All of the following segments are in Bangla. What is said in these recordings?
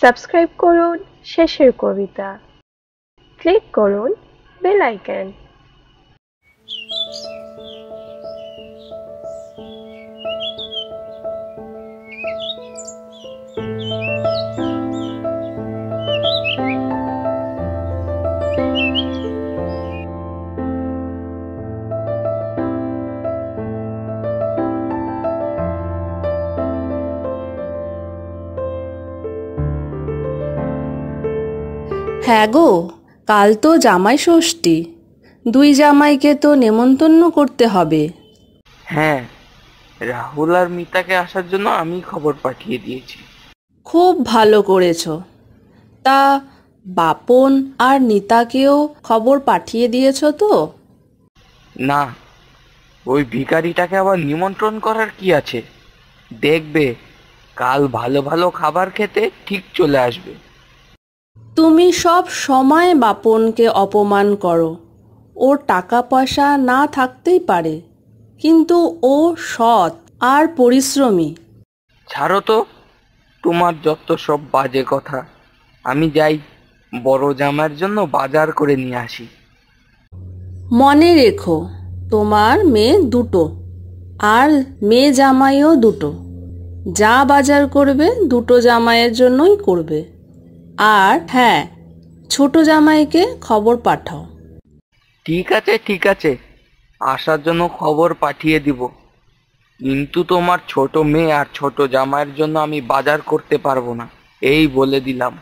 সাবস্ক্রাইব করুন শেষের কবিতা, ক্লিক করুন বেল আইকন। হ্যাঁ গো, কাল তো জামাই ষষ্ঠী। দুই জামাইকে তো নেমন্তন্ন করতে হবে। হ্যাঁ, রাহুল আর মিতাকে আসার জন্য আমি খবর পাঠিয়ে দিয়েছি। খুব ভালো করেছো। তা বাপন আর নিতাকেও খবর পাঠিয়ে দিয়েছো তো? না, ওই ভিখারিটাকে আবার নিমন্ত্রণ করার কি আছে? দেখবে কাল ভালো ভালো খাবার খেতে ঠিক চলে আসবে। তুমি সব সময় বাপনকে অপমান করো। ওর টাকা পয়সা না থাকতেই পারে, কিন্তু ও সৎ আর পরিশ্রমী। ছাড়ো তো, তোমার যত সব বাজে কথা। আমি যাই, বড় জামাইয়ের জন্য বাজার করে নিয়ে আসি। মনে রেখো, তোমার মেয়ে দুটো, আর মেয়ে জামাইও দুটো। যা বাজার করবে দুটো জামাইয়ের জন্যই করবে। আর হ্যাঁ, ছোট জামাইকে খবর পাঠাও। ঠিক আছে ঠিক আছে, আসার জন্য খবর পাঠিয়ে দিব। কিন্তু তোমার ছোট মেয়ে আর ছোট জামাইয়ের জন্য আমি বাজার করতে পারবো না, এই বলে দিলাম।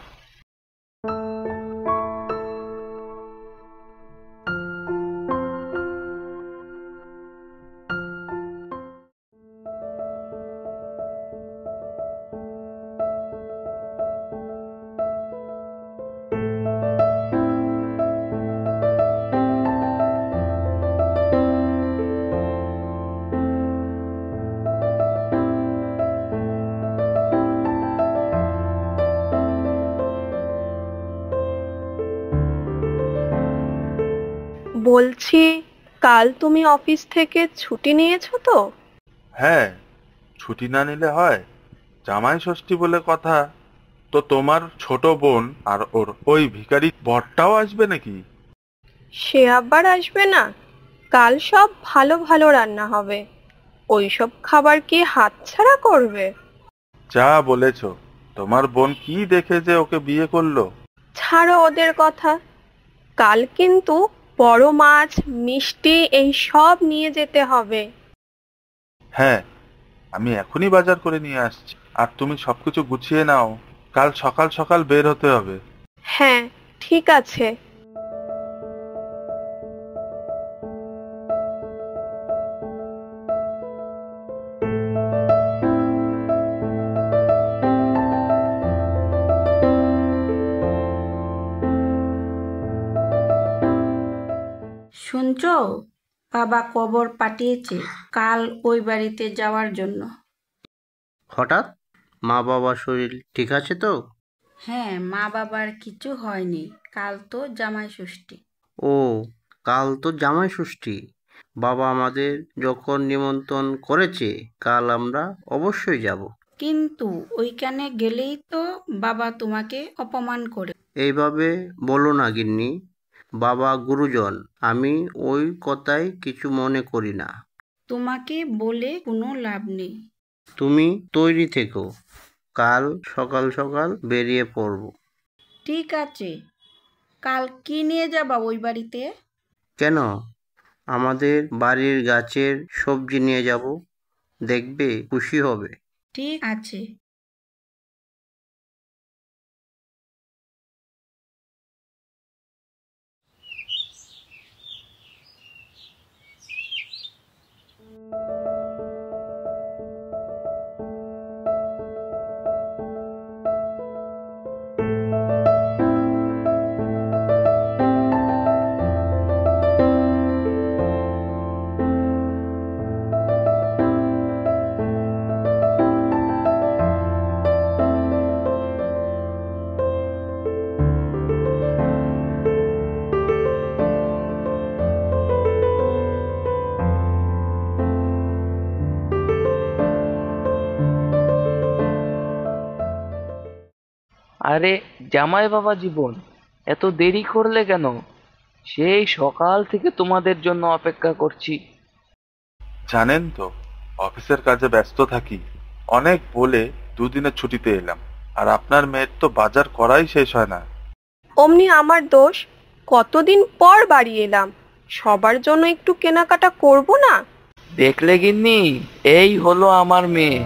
বলছি, কাল তুমি অফিস থেকে ছুটি নিয়েছো তো? হ্যাঁ, ছুটি না নিলে হয়? জামাই ষষ্ঠী বলে কথা। তো তোমার ছোট বোন আর ওর ওই ভিখারি বরটাও আসবে নাকি? সে আবার আসবে না? কাল সব ভালো ভালো রান্না হবে, ওইসব খাবার কি হাতছাড়া করবে? যা বলেছো। তোমার বোন কি দেখে যে ওকে বিয়ে করলো? ছাড়ো ওদের কথা। কাল কিন্তু বড় মাছ, মিষ্টি এই সব নিয়ে যেতে হবে। হ্যাঁ, আমি এখনই বাজার করে নিয়ে আসছি। আর তুমি সবকিছু গুছিয়ে নাও, কাল সকাল সকাল বের হতে হবে। হ্যাঁ, ঠিক আছে। শুনছো, বাবা খবর পাঠিয়েছে কাল ওই বাড়িতে যাওয়ার জন্য। হঠাৎ? মা বাবার শরীর ঠিক আছে তো? হ্যাঁ, মা বাবার কিছু হয়নি। কাল তো জামাই ষষ্ঠী। ও, কাল তো জামাই ষষ্ঠী। বাবা আমাদের যখন নিমন্ত্রণ করেছে, কাল আমরা অবশ্যই যাব। কিন্তু ওইখানে গেলেই তো বাবা তোমাকে অপমান করে। এইভাবে বলো না গিন্নি, বাবা গুরুজন। আমি ওই কথায় কিছু মনে করি না। তোমাকে বলে কোনো লাভ নেই। তুমি তৈরি থেকো, কাল সকাল সকাল বেরিয়ে পড়ব। ঠিক আছে, কাল কি নিয়ে যাবা ওই বাড়িতে? কেন? আমাদের বাড়ির গাছের সবজি নিয়ে যাব, দেখবে খুশি হবে। ঠিক আছে। আরে জামাই বাবা জীবন, এত দেরি করলে কেন? সেই সকাল থেকে তোমাদের জন্য অপেক্ষা করছি। জানেন তো, অফিসের কাজে ব্যস্ত থাকি, অনেক বলে দুদিনের ছুটিতে এলাম। আর আপনার মেয়ের তো বাজার করাই শেষ হয় না। অমনি আমার দোষ, কতদিন পর বাড়ি এলাম, সবার জন্য একটু কেনাকাটা করব না? দেখলে গিন্নি, এই হলো আমার মেয়ে।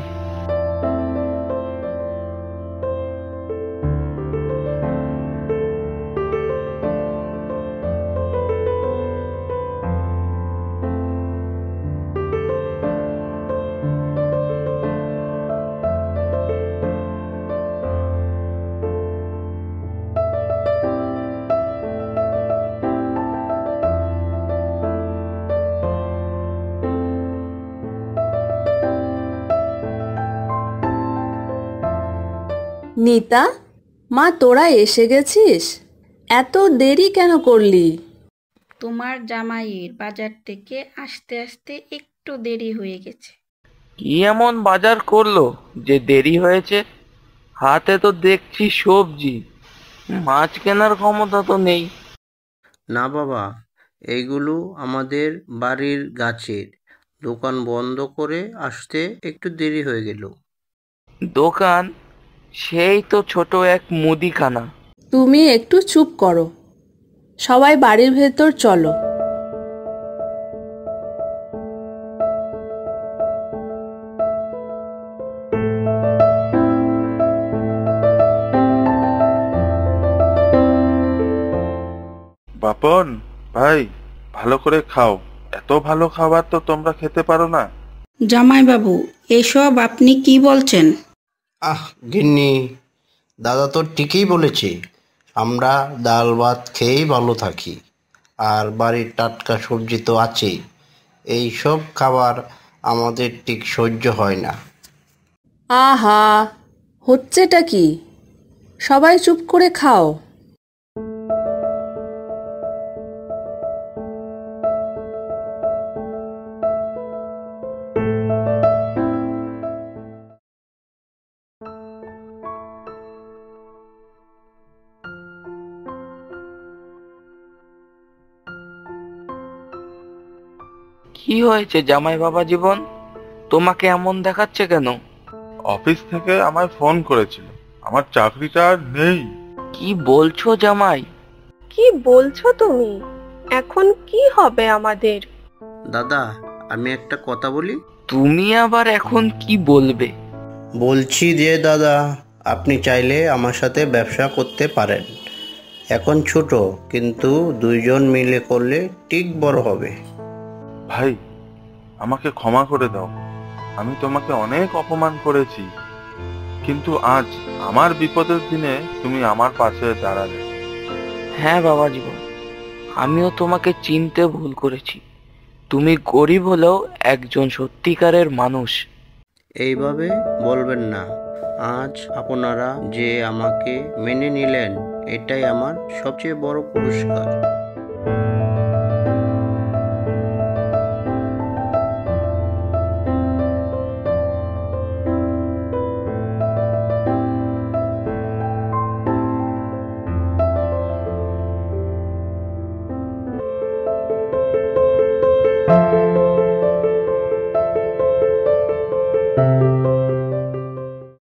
নিতা, মা তোরা এসে গেছিস? এত দেরি কেন করলি? তোমার জামাইয়ের বাজার থেকে আসতে আসতে একটু দেরি হয়ে গেছে। কি এমন বাজার করলো যে দেরি হয়েছে? হাতে তো দেখছি সবজি, মাছ কেনার ক্ষমতা তো নেই। না বাবা, এইগুলো আমাদের বাড়ির গাছের। দোকান বন্ধ করে আসতে একটু দেরি হয়ে গেল। দোকান? সেই তো ছোট এক মুদিখানা। তুমি একটু চুপ করো, সবাই বাড়ির ভেতর চলো। বাপন ভাই, ভালো করে খাও। এত ভালো খাবার তো তোমরা খেতে পারো না। জামাইবাবু, এসব আপনি কি বলছেন? আহ গিন্নি, দাদা তো ঠিকই বলেছে। আমরা ডাল ভাত খেয়েই ভালো থাকি, আর বাড়ির টাটকা সবজি তো আছেই। এই সব খাবার আমাদের ঠিক সহ্য হয় না। আহা, হচ্ছেটা কি? সবাই চুপ করে খাও। কি হয়েছে জামাই বাবা জীবন, তোমাকে এমন দেখাচ্ছে কেন? অফিস থেকে আমায় ফোন করেছিল, আমার চাকরিটা আর নেই। কি বলছো জামাই? কি বলছো তুমি? এখন কি হবে আমাদের? দাদা, আমি একটা কথা বলি। তুমি আবার এখন কি বলবে? বলছি যে দাদা, আপনি চাইলে আমার সাথে ব্যবসা করতে পারেন। এখন ছোট, কিন্তু দুইজন মিলে করলে ঠিক বড় হবে। ভাই, আমাকে ক্ষমা করে দাও। আমি তোমাকে অনেক অপমান করেছি, কিন্তু আজ আমার বিপদের দিনে তুমি আমার পাশে দাঁড়ালে। হ্যাঁ বাবা জীবন, আমিও তোমাকে চিনতে ভুল করেছি। তুমি গরিব হলেও একজন সত্যিকারের মানুষ। এইভাবে বলবেন না। আজ আপনারা যে আমাকে মেনে নিলেন, এটাই আমার সবচেয়ে বড় পুরস্কার।